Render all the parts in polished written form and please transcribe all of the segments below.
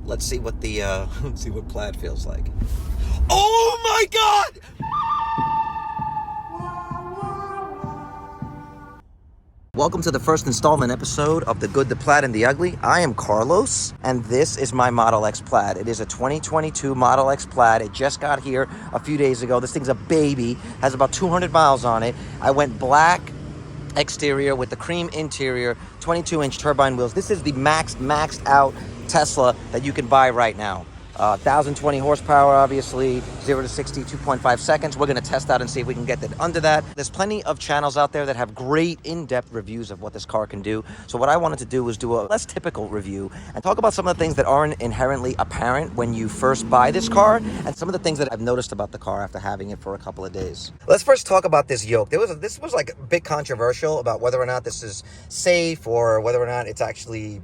let's see what the let's see what Plaid feels like. Oh my God! Welcome to the first installment episode of The Good, the Plaid, and the Ugly. I am Carlos, and this is my Model X Plaid. It is a 2022 Model X Plaid. It just got here a few days ago. This thing's a baby, has about 200 miles on it. I went black exterior with the cream interior, 22-inch turbine wheels. This is the maxed out Tesla that you can buy right now. 1,020 horsepower, obviously, 0 to 60, 2.5 seconds. We're going to test out and see if we can get that under that. There's plenty of channels out there that have great in-depth reviews of what this car can do. So what I wanted to do was do a less typical review and talk about some of the things that aren't inherently apparent when you first buy this car, and some of the things that I've noticed about the car after having it for a couple of days. Let's first talk about this yoke. This was like a bit controversial about whether or not this is safe or whether or not it's actually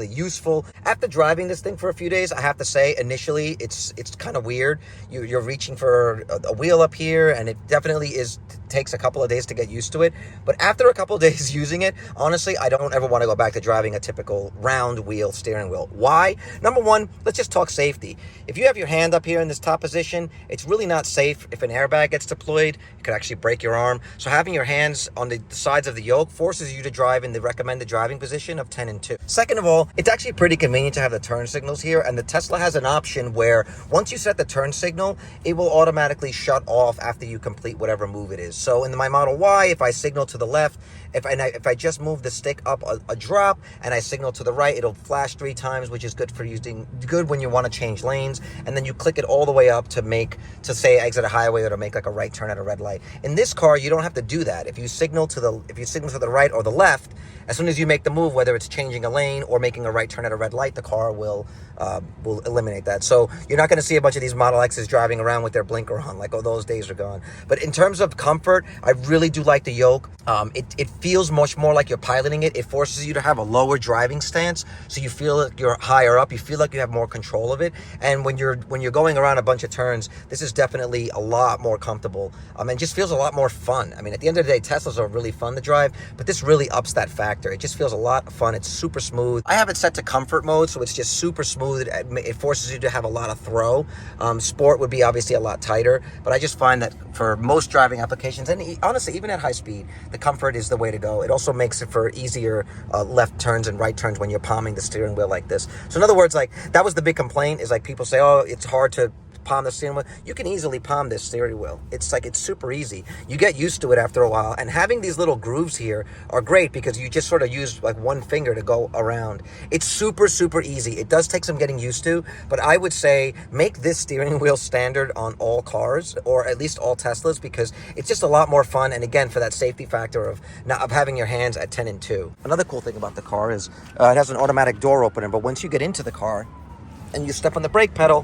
useful. After driving this thing for a few days, I have to say, initially it's kind of weird. You're reaching for a wheel up here, and it definitely takes a couple of days to get used to it. But after a couple of days using it, honestly, I don't ever want to go back to driving a typical round wheel steering wheel. Why? Number one, let's just talk safety. If you have your hand up here in this top position, it's really not safe. If an airbag gets deployed, it could actually break your arm. So having your hands on the sides of the yoke forces you to drive in the recommended driving position of 10 and 2. Second of all, it's actually pretty convenient to have the turn signals here, and the Tesla has an option where once you set the turn signal, it will automatically shut off after you complete whatever move it is. So in my Model Y, if I signal to the left, if I just move the stick up a drop and I signal to the right, it'll flash 3 times, which is good when you want to change lanes. And then you click it all the way up to say exit a highway or to make like a right turn at a red light. In this car, you don't have to do that. If you signal to the right or the left, as soon as you make the move, whether it's changing a lane or making a right turn at a red light, the car will eliminate that. So you're not going to see a bunch of these Model X's driving around with their blinker on, like, oh, those days are gone. But in terms of comfort, I really do like the yoke. It feels much more like you're piloting it. It forces you to have a lower driving stance, so you feel like you're higher up. You feel like you have more control of it. And when you're going around a bunch of turns, this is definitely a lot more comfortable. And just feels a lot more fun. I mean, at the end of the day, Teslas are really fun to drive, but this really ups that factor. It just feels a lot of fun. It's super smooth. I have it set to comfort mode, so it's just super smooth. It forces you to have a lot of throw. Sport would be obviously a lot tighter, but I just find that for most driving applications, and honestly, even at high speed, the comfort is the way to go. It also makes it for easier left turns and right turns when you're palming the steering wheel like this. So in other words, like, that was the big complaint, is like people say, oh, it's hard to palm the steering wheel. You can easily palm this steering wheel. It's super easy. You get used to it after a while, and having these little grooves here are great because you just sort of use like one finger to go around. It's super easy. It does take some getting used to, but I would say make this steering wheel standard on all cars, or at least all Teslas, because it's just a lot more fun. And again, for that safety factor of having your hands at 10 and 2. Another cool thing about the car is it has an automatic door opener, but once you get into the car and you step on the brake pedal,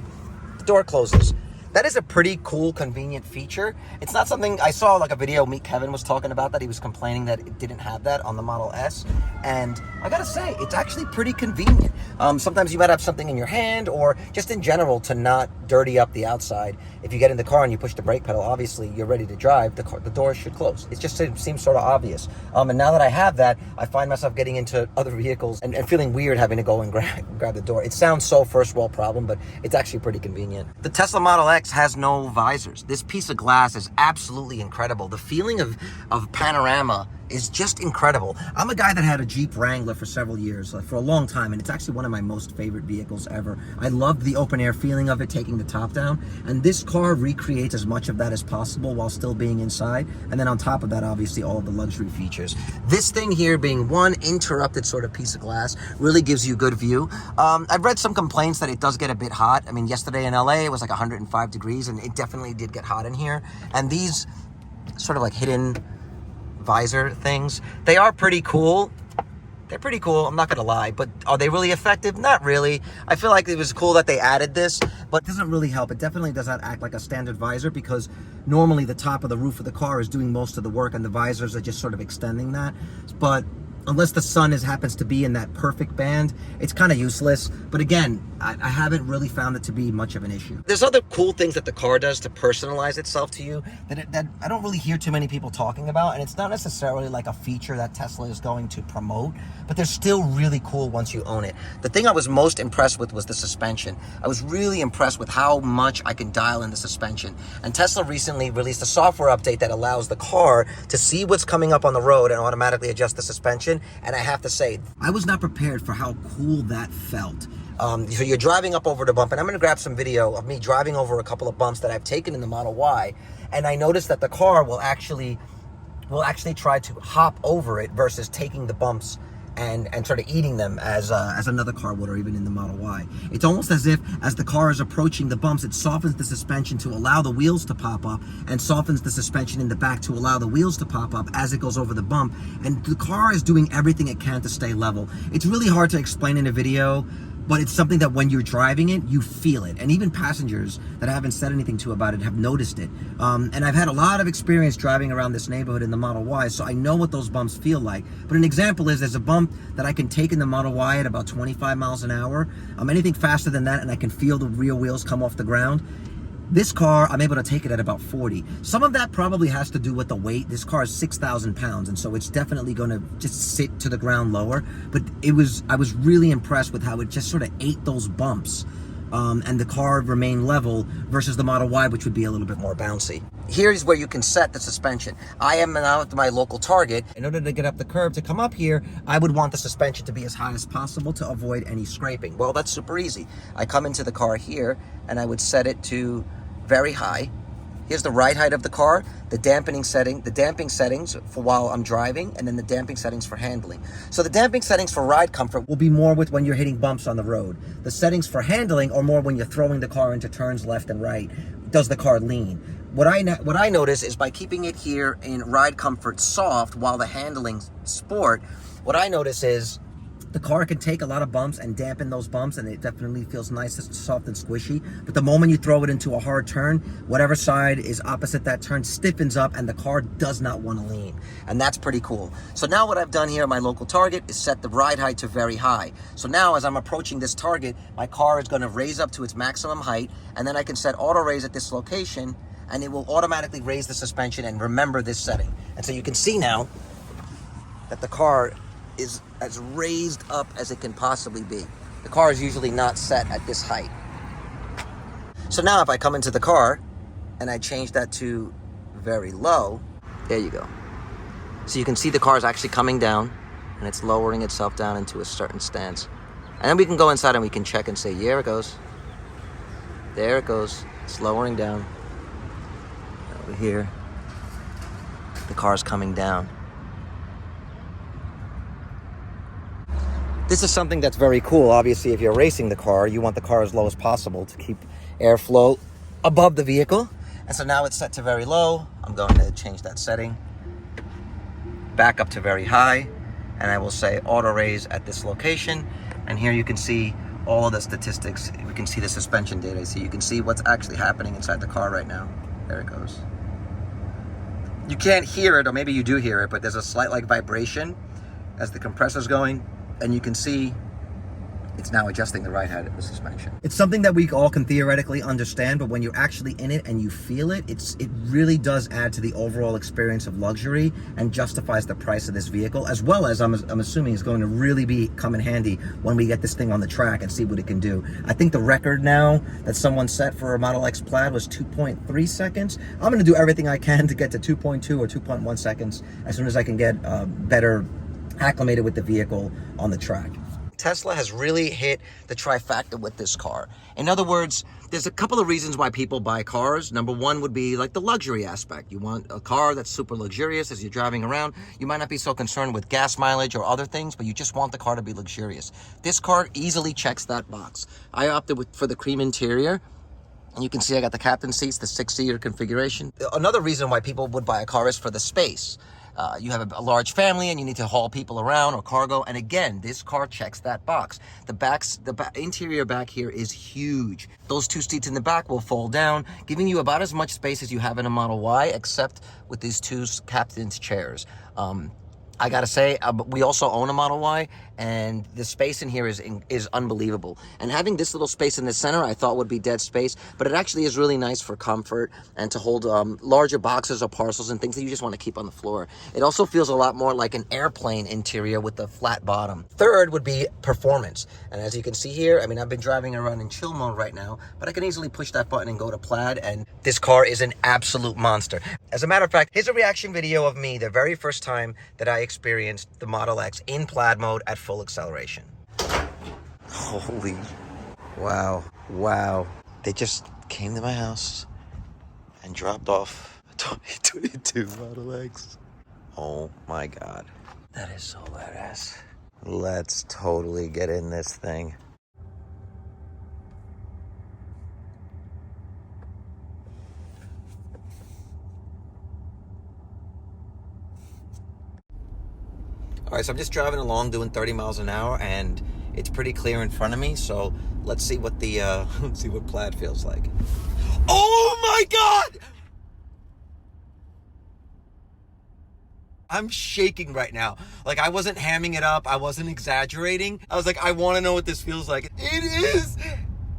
door closes. That is a pretty cool, convenient feature. It's not something I saw, like a video Kevin was talking about, that he was complaining that it didn't have that on the Model S, and I gotta say, it's actually pretty convenient. Sometimes you might have something in your hand, or just in general to not dirty up the outside. If you get in the car and you push the brake pedal, obviously you're ready to drive, the door should close. It just seems sort of obvious. And now that I have that, I find myself getting into other vehicles and feeling weird having to go and grab the door. It sounds so first world problem, but it's actually pretty convenient. The Tesla Model X has no visors. This piece of glass is absolutely incredible. The feeling of panorama is just incredible. I'm a guy that had a Jeep Wrangler for several years, for a long time, and it's actually one of my most favorite vehicles ever. I love the open air feeling of it, taking the top down, and this car recreates as much of that as possible while still being inside. And then on top of that, obviously, all of the luxury features. This thing here being one interrupted sort of piece of glass really gives you a good view. I've read some complaints that it does get a bit hot. I mean, yesterday in LA, it was like 105 degrees, and it definitely did get hot in here. And these sort of like hidden visor things, they are pretty cool. They're pretty cool, I'm not gonna lie, but are they really effective? Not really. I feel like it was cool that they added this, but it doesn't really help. It definitely does not act like a standard visor, because normally the top of the roof of the car is doing most of the work and the visors are just sort of extending that. But unless the sun happens to be in that perfect band, it's kind of useless. But again, I haven't really found it to be much of an issue. There's other cool things that the car does to personalize itself to you that I don't really hear too many people talking about, and it's not necessarily like a feature that Tesla is going to promote, but they're still really cool once you own it. The thing I was most impressed with was the suspension. I was really impressed with how much I can dial in the suspension. And Tesla recently released a software update that allows the car to see what's coming up on the road and automatically adjust the suspension. And I have to say, I was not prepared for how cool that felt. So you're driving up over the bump, and I'm going to grab some video of me driving over a couple of bumps that I've taken in the Model Y, and I noticed that the car will actually try to hop over it versus taking the bumps and sort of eating them as another car would, or even in the Model Y. It's almost as if as the car is approaching the bumps, it softens the suspension to allow the wheels to pop up, and softens the suspension in the back to allow the wheels to pop up as it goes over the bump. And the car is doing everything it can to stay level. It's really hard to explain in a video, but it's something that when you're driving it, you feel it. And even passengers that I haven't said anything to about it have noticed it. And I've had a lot of experience driving around this neighborhood in the Model Y, so I know what those bumps feel like. But an example is, there's a bump that I can take in the Model Y at about 25 miles an hour. Anything faster than that, and I can feel the rear wheels come off the ground. This car, I'm able to take it at about 40. Some of that probably has to do with the weight. This car is 6,000 pounds, and so it's definitely going to just sit to the ground lower. But I was really impressed with how it just sort of ate those bumps, and the car remained level versus the Model Y, which would be a little bit more bouncy. Here's where you can set the suspension. I am now at my local Target. In order to get up the curb to come up here, I would want the suspension to be as high as possible to avoid any scraping. Well, that's super easy. I come into the car here, and I would set it to very high. Here's the ride height of the car, the damping settings for while I'm driving, and then the damping settings for handling. So the damping settings for ride comfort will be more with when you're hitting bumps on the road. The settings for handling are more when you're throwing the car into turns left and right. Does the car lean? What I notice is by keeping it here in ride comfort soft while the handling sport, what I notice is the car can take a lot of bumps and dampen those bumps, and it definitely feels nice, soft and squishy. But the moment you throw it into a hard turn, whatever side is opposite that turn stiffens up, and the car does not want to lean. And that's pretty cool. So now what I've done here at my local Target is set the ride height to very high. So now as I'm approaching this Target, my car is going to raise up to its maximum height, and then I can set auto raise at this location, and it will automatically raise the suspension and remember this setting. And so you can see now that the car is as raised up as it can possibly be. The car is usually not set at this height. So now if I come into the car and I change that to very low, there you go. So you can see the car is actually coming down, and it's lowering itself down into a certain stance. And then we can go inside and we can check and say, there it goes. There it goes. It's lowering down. Over here, the car's coming down. This is something that's very cool. Obviously, if you're racing the car, you want the car as low as possible to keep airflow above the vehicle. And so now it's set to very low. I'm going to change that setting back up to very high, and I will say auto raise at this location. And here you can see all of the statistics. We can see the suspension data. So you can see what's actually happening inside the car right now. There it goes. You can't hear it, or maybe you do hear it, but there's a slight vibration as the compressor's going. And you can see it's now adjusting the ride height of the suspension. It's something that we all can theoretically understand, but when you're actually in it and you feel it, it really does add to the overall experience of luxury and justifies the price of this vehicle, as well as I'm assuming it's going to really come in handy when we get this thing on the track and see what it can do. I think the record now that someone set for a Model X Plaid was 2.3 seconds. I'm going to do everything I can to get to 2.2 or 2.1 seconds as soon as I can get better acclimated with the vehicle on the track. Tesla has really hit the trifecta with this car. In other words, there's a couple of reasons why people buy cars. Number one would be like the luxury aspect. You want a car that's super luxurious as you're driving around. You might not be so concerned with gas mileage or other things, but you just want the car to be luxurious. This car easily checks that box. I opted for the cream interior. And you can see I got the captain seats, the 6-seater configuration. Another reason why people would buy a car is for the space. You have a large family and you need to haul people around or cargo. And again, this car checks that box. The interior back here is huge. Those 2 seats in the back will fold down, giving you about as much space as you have in a Model Y, except with these 2 captain's chairs. I gotta say, we also own a Model Y, and the space in here is unbelievable. And having this little space in the center, I thought would be dead space, but it actually is really nice for comfort and to hold larger boxes or parcels and things that you just want to keep on the floor. It also feels a lot more like an airplane interior with the flat bottom. Third would be performance. And as you can see here, I mean, I've been driving around in chill mode right now, but I can easily push that button and go to Plaid, and this car is an absolute monster. As a matter of fact, here's a reaction video of me the very first time that I experienced the Model X in Plaid mode at full acceleration. Holy, wow, wow. They just came to my house and dropped off a 2022 Model X. Oh my God. That is so badass. Let's totally get in this thing. All right, so I'm just driving along doing 30 miles an hour, and it's pretty clear in front of me. So let's see what the let's see what Plaid feels like. Oh my God! I'm shaking right now. Like, I wasn't hamming it up. I wasn't exaggerating. I was like, I want to know what this feels like. It is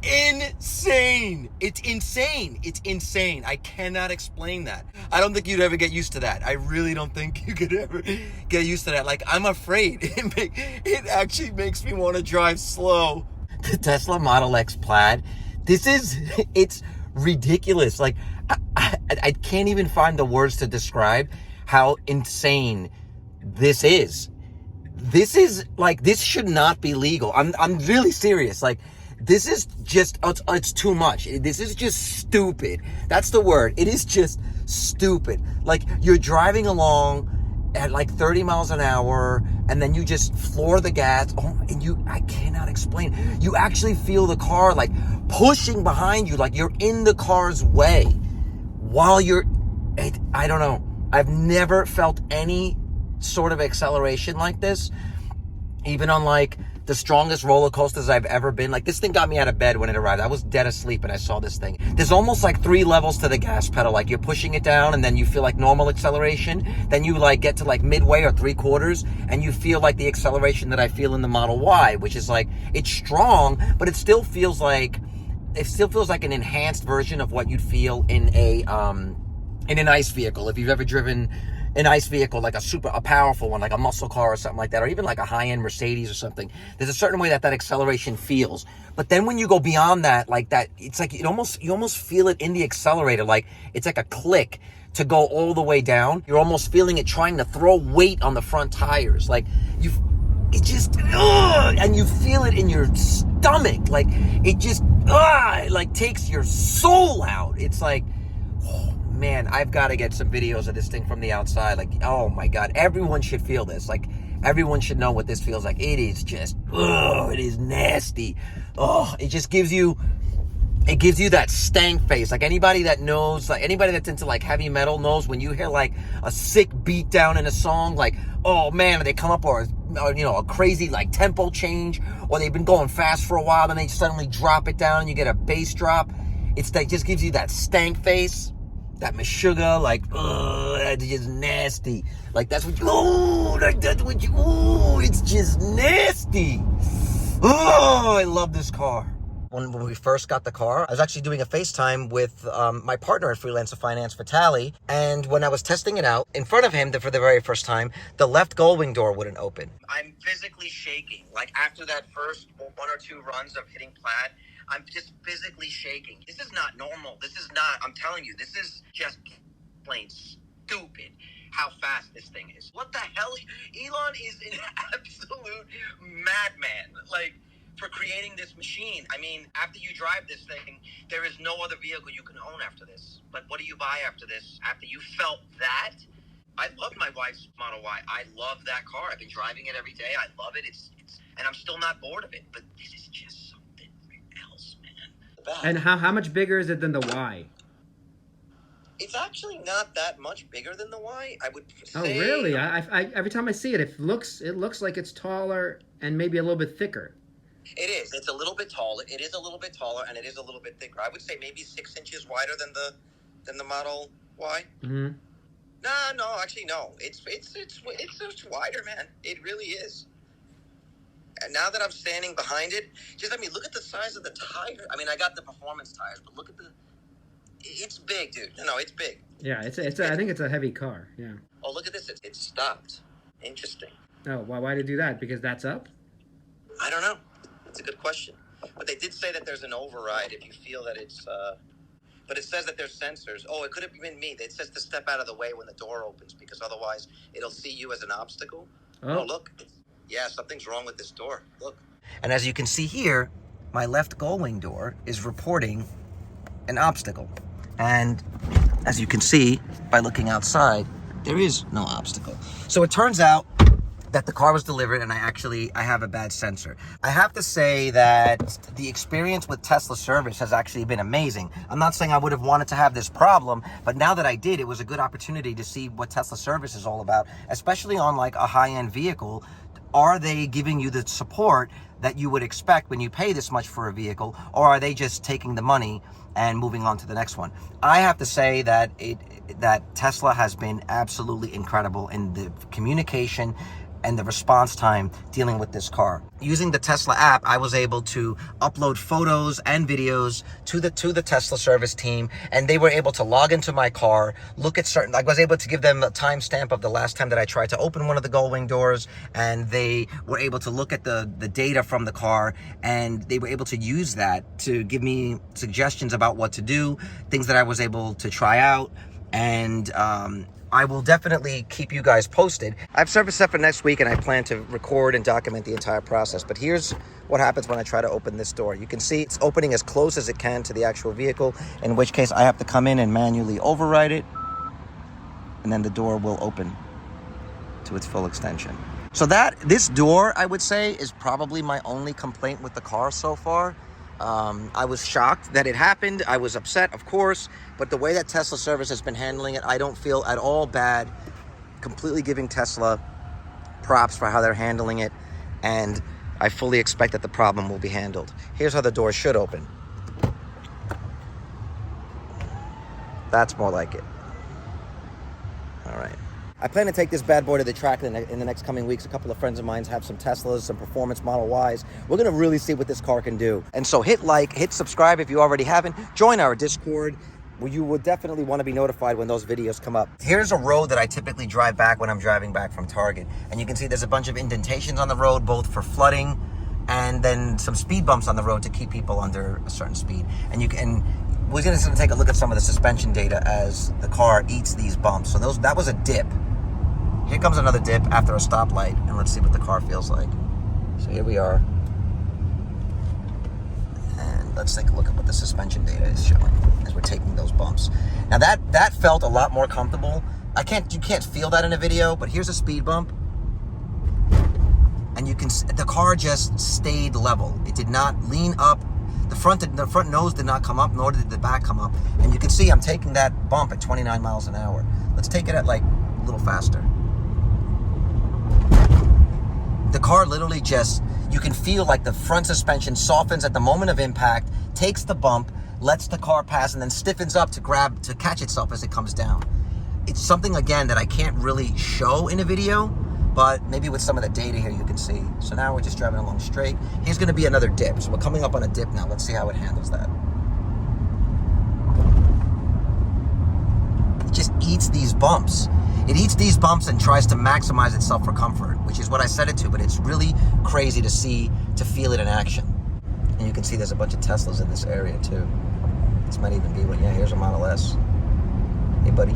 insane. It's insane. It's insane. I cannot explain that. I don't think you'd ever get used to that. I really don't think you could ever get used to that. Like, I'm afraid. It actually makes me want to drive slow. The Tesla Model X Plaid. It's ridiculous. Like, I can't even find the words to describe how insane this is. This is like, this should not be legal. I'm really serious. Like, this is just, it's too much. This is just stupid. That's the word. It is just stupid. Like, you're driving along at like 30 miles an hour, and then you just floor the gas. Oh, and I cannot explain. You actually feel the car like pushing behind you, like you're in the car's way while I don't know. I've never felt any sort of acceleration like this, even on like the strongest roller coasters I've ever been. Like, this thing got me out of bed when it arrived. I was dead asleep and I saw this thing. There's almost like 3 levels to the gas pedal. Like, you're pushing it down and then you feel like normal acceleration. Then you like get to like midway or 3/4 and you feel like the acceleration that I feel in the Model Y, which is like, it's strong, but it still feels like an enhanced version of what you'd feel in an ICE vehicle. If you've ever driven an ICE vehicle, like a powerful one, like a muscle car or something like that, or even like a high-end Mercedes or something, there's a certain way that acceleration feels. But then when you go beyond that, like that, it's like you almost feel it in the accelerator. Like, it's like a click to go all the way down. You're almost feeling it trying to throw weight on the front tires. Like, and you feel it in your stomach. Like, it just, like takes your soul out. It's like, oh man, I've got to get some videos of this thing from the outside. Like, oh my God, everyone should feel this. Like, everyone should know what this feels like. It is just, it is nasty. It just gives you that stank face. Like, anybody that knows, like anybody that's into like heavy metal knows when you hear like a sick beat down in a song, like, oh man, they come up or you know, a crazy like tempo change, or they've been going fast for a while, then they suddenly drop it down and you get a bass drop. It's that just gives you that stank face, that meshuggah, like, it's just nasty. Like, that's what it's just nasty. I love this car. When we first got the car, I was actually doing a FaceTime with my partner at Freelancer Finance, Vitaly, and when I was testing it out, in front of him for the very first time, the left Gullwing door wouldn't open. I'm physically shaking. Like, after that first 1 or 2 runs of hitting Plaid, I'm just physically shaking. This is not normal. This is not, I'm telling you, this is just plain stupid how fast this thing is. What the hell? Elon is an absolute madman. Like, for creating this machine. I mean, after you drive this thing, there is no other vehicle you can own after this. Like, what do you buy after this? After you felt that? I love my wife's Model Y. I love that car. I've been driving it every day. I love it. It's and I'm still not bored of it. But this is just something else, man. And how much bigger is it than the Y? It's actually not that much bigger than the Y. I would say. Oh, really? I every time I see it, it looks like it's taller and maybe a little bit thicker. It is. It's a little bit taller. It is a little bit taller, and it is a little bit thicker. I would say maybe 6 inches wider than the Model Y. Mm-hmm. No, actually, no. It's wider, man. It really is. And now that I'm standing behind it, just, I mean, look at the size of the tire. I mean, I got the performance tires, but look at it's big, dude. No, it's big. Yeah, It's I big. think it's a heavy car. Yeah. Oh, look at this. It's stopped. Interesting. Oh, why did it do that? Because that's up? I don't know. That's a good question. But they did say that there's an override if you feel that it's, but it says that there's sensors. Oh, it could have been me. It says to step out of the way when the door opens because otherwise it'll see you as an obstacle. Oh, look. Yeah, something's wrong with this door. Look. And as you can see here, my left gullwing door is reporting an obstacle. And as you can see by looking outside, there is no obstacle. So it turns out that the car was delivered and I have a bad sensor. I have to say that the experience with Tesla service has actually been amazing. I'm not saying I would have wanted to have this problem, but now that I did, it was a good opportunity to see what Tesla service is all about, especially on like a high-end vehicle. Are they giving you the support that you would expect when you pay this much for a vehicle, or are they just taking the money and moving on to the next one? I have to say that that Tesla has been absolutely incredible in the communication and the response time dealing with this car. Using the Tesla app, I was able to upload photos and videos to the Tesla service team, and they were able to log into my car, look at certain, I was able to give them a timestamp of the last time that I tried to open one of the gullwing doors, and they were able to look at the data from the car, and they were able to use that to give me suggestions about what to do, things that I was able to try out, and I will definitely keep you guys posted. I've service set for next week and I plan to record and document the entire process. But here's what happens when I try to open this door. You can see it's opening as close as it can to the actual vehicle, in which case I have to come in and manually override it. And then the door will open to its full extension. So this door, I would say, is probably my only complaint with the car so far. I was shocked that it happened. I was upset, of course, but the way that Tesla service has been handling it, I don't feel at all bad. Completely giving Tesla props for how they're handling it, and I fully expect that the problem will be handled. Here's how the door should open. That's more like it. All right. I plan to take this bad boy to the track in the next coming weeks. A couple of friends of mine have some Teslas, some performance Model Ys. We're going to really see what this car can do. And so hit like, hit subscribe if you already haven't. Join our Discord, where you will definitely want to be notified when those videos come up. Here's a road that I typically drive back when I'm driving back from Target. And you can see there's a bunch of indentations on the road, both for flooding and then some speed bumps on the road to keep people under a certain speed. And we're going to take a look at some of the suspension data as the car eats these bumps. So that was a dip. Here comes another dip after a stoplight, and let's see what the car feels like. So here we are. And let's take a look at what the suspension data is showing as we're taking those bumps. Now that felt a lot more comfortable. You can't feel that in a video, but here's a speed bump. And the car just stayed level. It did not lean up. The front nose did not come up, nor did the back come up. And you can see I'm taking that bump at 29 miles an hour. Let's take it at like a little faster. The car literally you can feel like the front suspension softens at the moment of impact, takes the bump, lets the car pass, and then stiffens up to catch itself as it comes down. It's something, again, that I can't really show in a video, but maybe with some of the data here you can see. So now we're just driving along straight. Here's going to be another dip. So we're coming up on a dip now. Let's see how it handles that. It just eats these bumps. It eats these bumps and tries to maximize itself for comfort, which is what I set it to, but it's really crazy to feel it in action. And you can see there's a bunch of Teslas in this area too. This might even be one. Yeah, here's a Model S. Hey, buddy.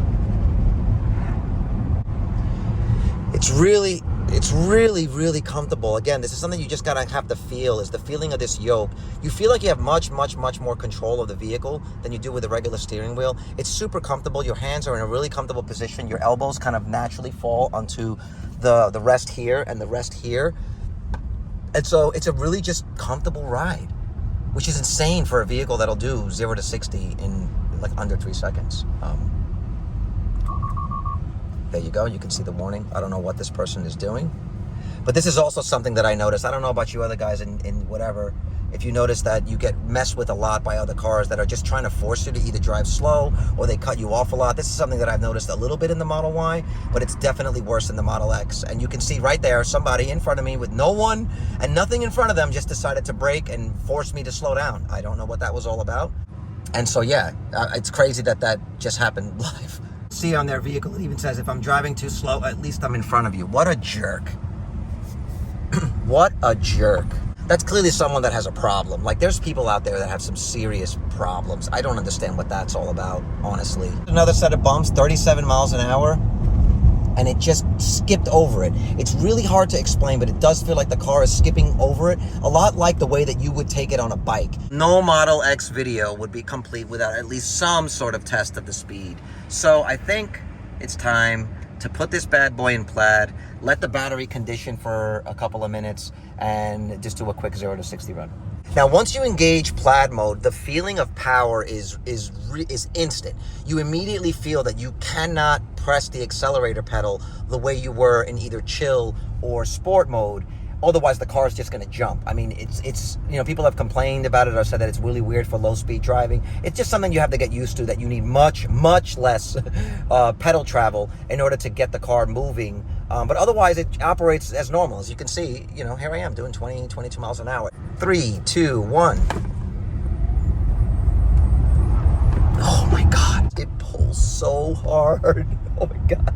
It's really, really comfortable. Again, this is something you just gotta have to feel, is the feeling of this yoke. You feel like you have much, much, much more control of the vehicle than you do with a regular steering wheel. It's super comfortable. Your hands are in a really comfortable position. Your elbows kind of naturally fall onto the rest here and the rest here. And so it's a really just comfortable ride, which is insane for a vehicle that'll do 0 to 60 in like under 3 seconds. There you go. You can see the warning. I don't know what this person is doing, but this is also something that I noticed. I don't know about you other guys in whatever, if you notice that you get messed with a lot by other cars that are just trying to force you to either drive slow or they cut you off a lot. This is something that I've noticed a little bit in the Model Y, but it's definitely worse in the Model X. And you can see right there, somebody in front of me with no one and nothing in front of them just decided to brake and force me to slow down. I don't know what that was all about. And so, yeah, it's crazy that that just happened live. See on their vehicle, it even says, if I'm driving too slow, at least I'm in front of you. What a jerk. What a jerk. That's clearly someone that has a problem. Like, there's people out there that have some serious problems. I don't understand what that's all about, honestly. Another set of bumps, 37 miles an hour, and it just skipped over it. It's really hard to explain, but it does feel like the car is skipping over it, a lot like the way that you would take it on a bike. No Model X video would be complete without at least some sort of test of the speed. So I think it's time to put this bad boy in plaid, let the battery condition for a couple of minutes, and just do a quick 0 to 60 run. Now, once you engage plaid mode, the feeling of power is instant. You immediately feel that you cannot press the accelerator pedal the way you were in either chill or sport mode. Otherwise, the car is just going to jump. I mean, it's you know, people have complained about it or said that it's really weird for low-speed driving. It's just something you have to get used to, that you need much, much less pedal travel in order to get the car moving. But otherwise, it operates as normal. As you can see, you know, here I am doing 20, 22 miles an hour. 3, 2, 1. Oh, my God. It pulls so hard. Oh, my God.